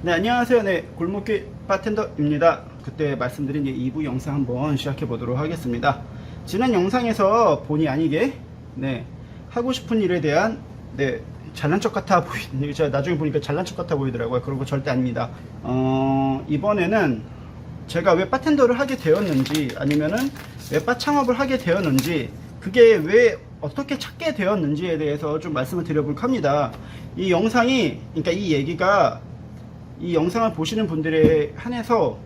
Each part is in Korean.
네, 안녕하세요. 네, 골목길 바텐더입니다. 그때 말씀드린 2부 영상 한번 시작해 보도록 하겠습니다. 지난 영상에서 본의 아니게 하고 싶은 일에 대한 잘난 척 같아 보이는, 제가 나중에 보니까 잘난 척 같아 보이더라고요. 그런 거 절대 아닙니다. 이번에는 제가 왜 바텐더를 하게 되었는지, 아니면은 왜 바 창업을 하게 되었는지, 그게 왜 어떻게 찾게 되었는지에 대해서 좀 말씀을 드려볼까 합니다. 이 영상이, 그러니까 이 얘기가 이 영상을 보시는 분들에 한해서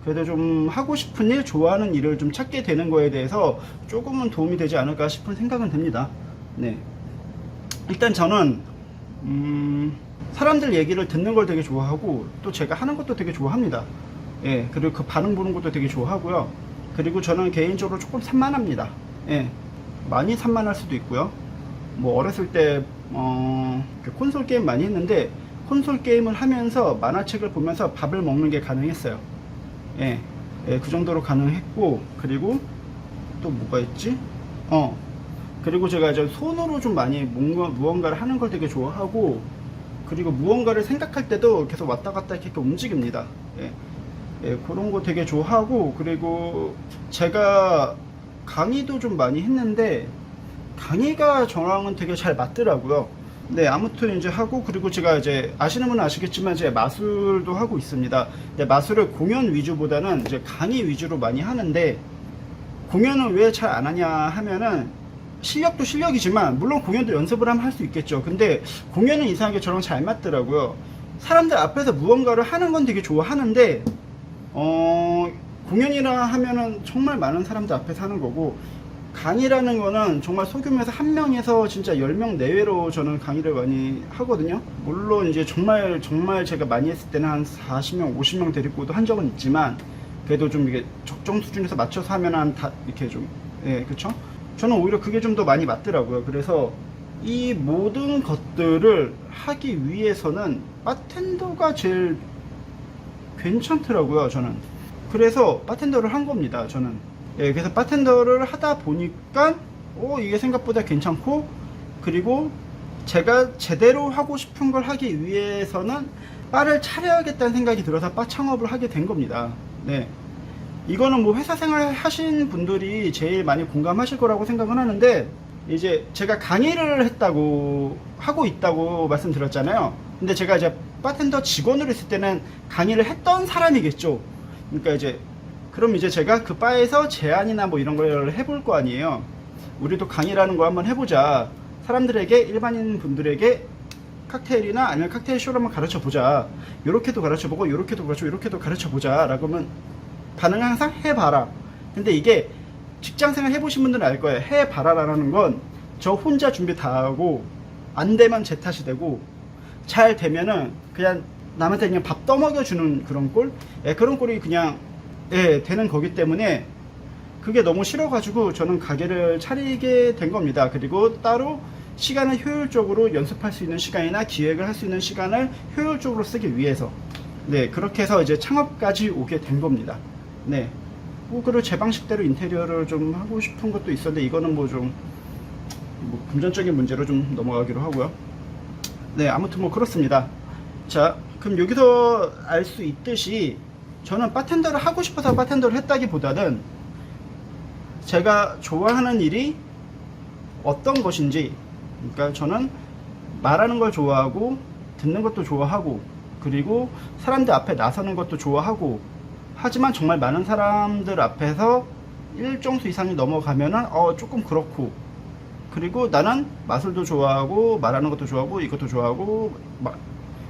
그래도 좀 하고 싶은 일, 좋아하는 일을 좀 찾게 되는 거에 대해서 조금은 도움이 되지 않을까 싶은 생각은 듭니다. 네. 일단 저는 사람들 얘기를 듣는 걸 되게 좋아하고, 또 제가 하는 것도 되게 좋아합니다. 예, 그리고 그 반응 보는 것도 되게 좋아하고요. 그리고 저는 개인적으로 조금 산만합니다. 예, 많이 산만할 수도 있고요. 뭐 어렸을 때 콘솔 게임 많이 했는데, 콘솔 게임을 하면서 만화책을 보면서 밥을 먹는 게 가능했어요. 예, 그 정도로 가능했고, 그리고 또 뭐가 있지? 그리고 제가 이제 손으로 좀 많이 무언가를 하는 걸 되게 좋아하고, 그리고 무언가를 생각할 때도 계속 왔다 갔다 이렇게 움직입니다. 예, 그런 거 되게 좋아하고, 그리고 제가 강의도 좀 많이 했는데, 강의가 저랑은 되게 잘 맞더라고요. 네, 아무튼 이제 하고, 그리고 제가 이제 아시는 분은 아시겠지만 이제 마술도 하고 있습니다. 근데 마술을 공연 위주보다는 이제 강의 위주로 많이 하는데, 공연은 왜 잘 안 하냐 하면은, 실력도 실력이지만 물론 공연도 연습을 하면 할 수 있겠죠. 근데 공연은 이상하게 저랑 잘 맞더라고요. 사람들 앞에서 무언가를 하는 건 되게 좋아하는데, 공연이라 하면은 정말 많은 사람들 앞에서 하는 거고, 강의라는 거는 정말 소규모에서 한 명에서 진짜 10명 내외로 저는 강의를 많이 하거든요. 물론 이제 정말 제가 많이 했을 때는 한 40명, 50명 데리고도 한 적은 있지만, 그래도 좀 이게 적정 수준에서 맞춰서 하면 이렇게 좀, 예, 그쵸? 저는 오히려 그게 좀 더 많이 맞더라고요. 그래서 이 모든 것들을 하기 위해서는 바텐더가 제일 괜찮더라고요, 저는. 그래서 바텐더를 한 겁니다, 저는. 예, 그래서 바텐더를 하다 보니까 이게 생각보다 괜찮고, 그리고 제가 제대로 하고 싶은 걸 하기 위해서는 바를 차려야겠다는 생각이 들어서 바 창업을 하게 된 겁니다. 네. 이거는 뭐 회사 생활 하신 분들이 제일 많이 공감하실 거라고 생각은 하는데, 이제 제가 강의를 하고 있다고 말씀드렸잖아요. 근데 제가 이제 바텐더 직원으로 있을 때는 강의를 했던 사람이겠죠. 그러니까 이제 그럼 이제 제가 그 바에서 제안이나 뭐 이런 걸 해볼 거 아니에요. 우리도 강의라는 거 한번 해보자. 사람들에게, 일반인 분들에게 칵테일이나 아니면 칵테일 쇼를 한번 가르쳐 보자. 요렇게도 가르쳐 보고, 요렇게도 가르쳐, 요렇게도 가르쳐 보자. 라고 하면 반응은 항상 해봐라. 근데 이게 직장생활 해보신 분들은 알 거예요. 해봐라 라는 건 저 혼자 준비 다 하고, 안 되면 제 탓이 되고, 잘 되면은 그냥 남한테 그냥 밥 떠먹여주는 그런 꼴? 예, 그런 꼴이 그냥 되는 거기 때문에 그게 너무 싫어가지고 저는 가게를 차리게 된 겁니다. 그리고 따로 시간을 효율적으로 연습할 수 있는 시간이나 기획을 할 수 있는 시간을 효율적으로 쓰기 위해서, 그렇게 해서 이제 창업까지 오게 된 겁니다. 그리고 제 방식대로 인테리어를 좀 하고 싶은 것도 있었는데, 이거는 금전적인 문제로 좀 넘어가기로 하고요. 아무튼 그렇습니다. 자, 그럼 여기서 알 수 있듯이 저는 바텐더를 하고 싶어서 바텐더를 했다기보다는 제가 좋아하는 일이 어떤 것인지, 그러니까 저는 말하는 걸 좋아하고, 듣는 것도 좋아하고, 그리고 사람들 앞에 나서는 것도 좋아하고, 하지만 정말 많은 사람들 앞에서 일정 수 이상이 넘어가면은 조금 그렇고, 그리고 나는 마술도 좋아하고, 말하는 것도 좋아하고, 이것도 좋아하고,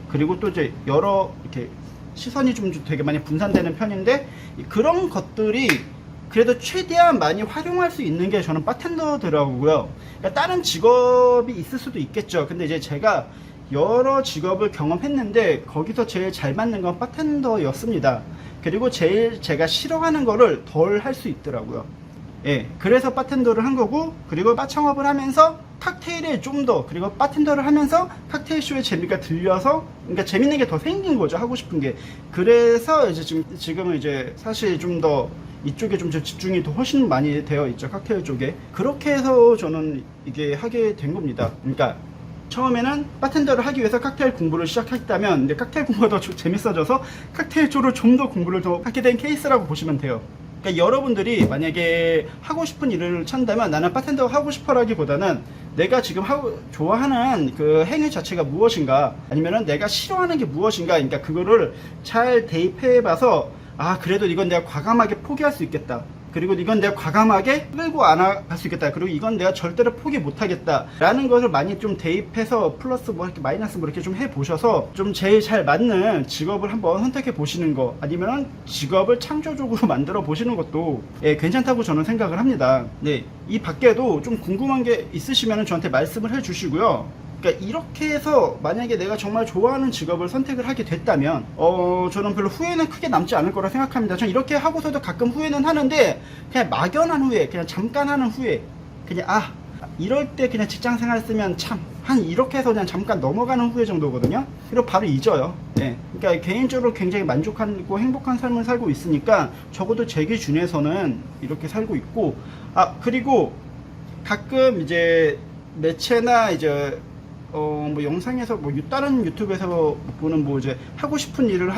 그리고 또 이제 여러 이렇게 시선이 좀 되게 많이 분산되는 편인데, 그런 것들이 그래도 최대한 많이 활용할 수 있는 게 저는 바텐더더라고요. 그러니까 다른 직업이 있을 수도 있겠죠. 근데 이제 제가 여러 직업을 경험했는데 거기서 제일 잘 맞는 건 바텐더였습니다. 그리고 제일 제가 싫어하는 거를 덜 할 수 있더라고요. 그래서 바텐더를 한 거고, 그리고 바 창업을 하면서 칵테일에 좀 더, 그리고 바텐더를 하면서 칵테일 쇼의 재미가 들려서, 그러니까 재밌는 게 더 생긴 거죠, 하고 싶은 게. 그래서 이제 지금은 이제 사실 좀 더 이쪽에 좀 집중이 더 훨씬 많이 되어 있죠, 칵테일 쪽에. 그렇게 해서 저는 이게 하게 된 겁니다. 그러니까 처음에는 바텐더를 하기 위해서 칵테일 공부를 시작했다면 근데 칵테일 공부가 더 재밌어져서 칵테일 쪽으로 좀 더 공부를 더 하게 된 케이스라고 보시면 돼요. 그러니까 여러분들이 만약에 하고 싶은 일을 찾는다면 나는 바텐더 하고 싶어라기보다는 내가 지금 좋아하는 그 행위 자체가 무엇인가, 아니면은 내가 싫어하는 게 무엇인가, 그러니까 그거를 잘 대입해 봐서 아 그래도 이건 내가 과감하게 포기할 수 있겠다, 그리고 이건 내가 과감하게 끌고 안아갈 수 있겠다, 그리고 이건 내가 절대로 포기 못하겠다 라는 것을 많이 좀 대입해서 플러스 뭐 이렇게 마이너스 뭐 이렇게 좀 해보셔서 좀 제일 잘 맞는 직업을 한번 선택해 보시는 거, 아니면 직업을 창조적으로 만들어 보시는 것도 괜찮다고 저는 생각을 합니다. 네, 이 밖에도 좀 궁금한 게 있으시면 저한테 말씀을 해 주시고요. 그러니까 이렇게 해서 만약에 내가 정말 좋아하는 직업을 선택을 하게 됐다면 저는 별로 후회는 크게 남지 않을 거라 생각합니다. 전 이렇게 하고서도 가끔 후회는 하는데 그냥 막연한 후회, 그냥 잠깐 하는 후회, 그냥 이럴 때 그냥 직장생활 했으면 참 한 이렇게 해서 그냥 잠깐 넘어가는 후회 정도거든요. 그리고 바로 잊어요. 네. 그러니까 개인적으로 굉장히 만족하고 행복한 삶을 살고 있으니까 적어도 제 기준에서는 이렇게 살고 있고, 그리고 가끔 이제 매체나 이제 뭐 영상에서 뭐 다른 유튜브에서 보는 뭐 이제 하고 싶은 일을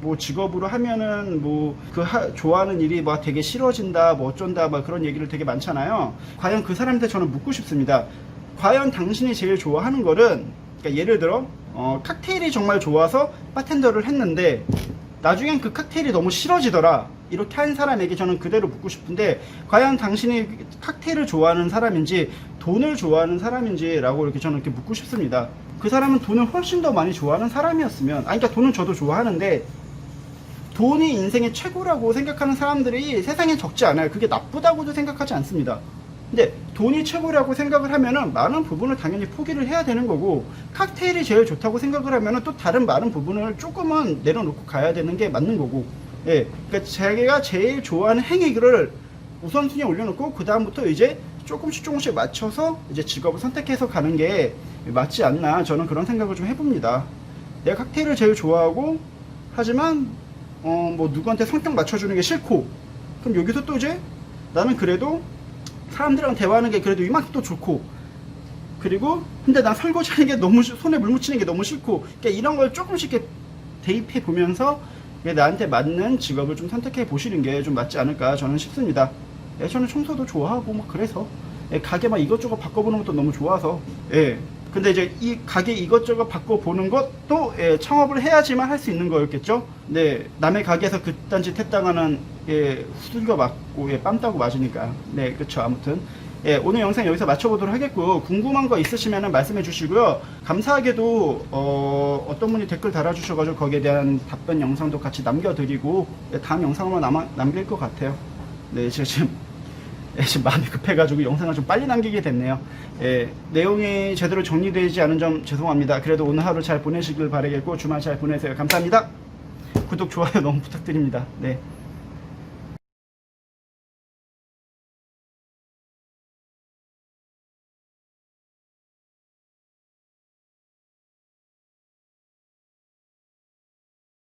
뭐 직업으로 하면은 뭐 좋아하는 일이 뭐 되게 싫어진다, 뭐 어쩐다, 뭐 그런 얘기를 되게 많잖아요. 과연 그 사람한테 저는 묻고 싶습니다. 과연 당신이 제일 좋아하는 거는, 그러니까 예를 들어 칵테일이 정말 좋아서 바텐더를 했는데 나중엔 그 칵테일이 너무 싫어지더라, 이렇게 한 사람에게 저는 그대로 묻고 싶은데, 과연 당신이 칵테일을 좋아하는 사람인지 돈을 좋아하는 사람인지 라고 이렇게 저는 이렇게 묻고 싶습니다. 그 사람은 돈을 훨씬 더 많이 좋아하는 사람이었으면, 그러니까 돈은 저도 좋아하는데 돈이 인생의 최고라고 생각하는 사람들이 세상에 적지 않아요. 그게 나쁘다고도 생각하지 않습니다. 근데 돈이 최고라고 생각을 하면은 많은 부분을 당연히 포기를 해야 되는 거고, 칵테일이 제일 좋다고 생각을 하면은 또 다른 많은 부분을 조금은 내려놓고 가야 되는 게 맞는 거고, 그러니까 자기가 제일 좋아하는 행위를 우선순위에 올려놓고 그 다음부터 이제 조금씩 맞춰서 이제 직업을 선택해서 가는 게 맞지 않나, 저는 그런 생각을 좀 해봅니다. 내가 칵테일을 제일 좋아하고 하지만 뭐 누구한테 성격 맞춰주는 게 싫고, 그럼 여기서 또 이제 나는 그래도 사람들이랑 대화하는 게 그래도 이만큼 또 좋고, 그리고 근데 난 설거지하는 게 너무 손에 물 묻히는 게 너무 싫고, 그러니까 이런 걸 조금씩 이렇게 대입해 보면서 나한테 맞는 직업을 좀 선택해 보시는 게 좀 맞지 않을까 저는 싶습니다. 저는 청소도 좋아하고 막 그래서 가게 막 이것저것 바꿔보는 것도 너무 좋아서 근데 이제 이 가게 이것저것 바꿔보는 것도 창업을 해야지만 할 수 있는 거였겠죠. 네, 남의 가게에서 그딴 짓 했다가는 후들겨 맞고 뺨 따고 맞으니까. 네, 그쵸. 아무튼 오늘 영상 여기서 마쳐보도록 하겠고, 궁금한 거 있으시면 말씀해 주시고요. 감사하게도 어떤 분이 댓글 달아주셔가지고 거기에 대한 답변 영상도 같이 남겨드리고 다음 영상으로 남길 것 같아요. 네, 제가 지금 마음이 급해가지고 영상을 좀 빨리 남기게 됐네요. 내용이 제대로 정리되지 않은 점 죄송합니다. 그래도 오늘 하루 잘 보내시길 바라겠고 주말 잘 보내세요. 감사합니다. 구독, 좋아요 너무 부탁드립니다. 네.